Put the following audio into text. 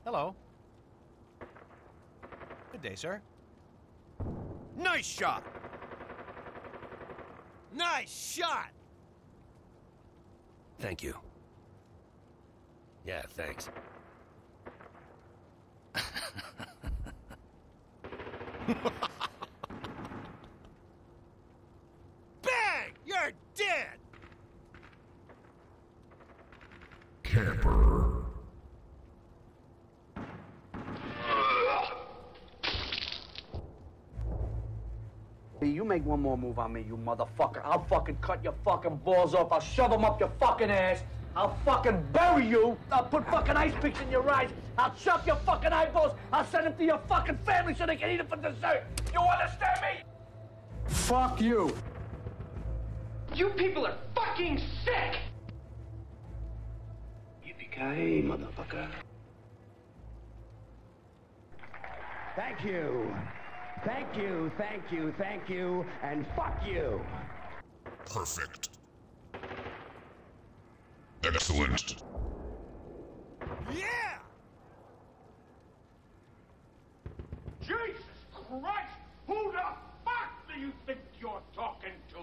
Hello. Good day, sir. Nice shot! Nice shot! Thank you. Yeah, thanks. Bang! You're dead! Camper. Hey, you make one more move on me, you motherfucker. I'll fucking cut your fucking balls off. I'll shove them up your fucking ass. I'll fucking bury you. I'll put fucking ice picks in your eyes. I'll chop your fucking eyeballs. I'll send them to your fucking family so they can eat it for dessert. You understand me? Fuck you. You people are fucking sick! Yippee-ki-yay, motherfucker. Thank you. Thank you, thank you, thank you, and fuck you. Perfect. Excellent. Yeah! Jesus Christ! Who the fuck do you think you're talking to?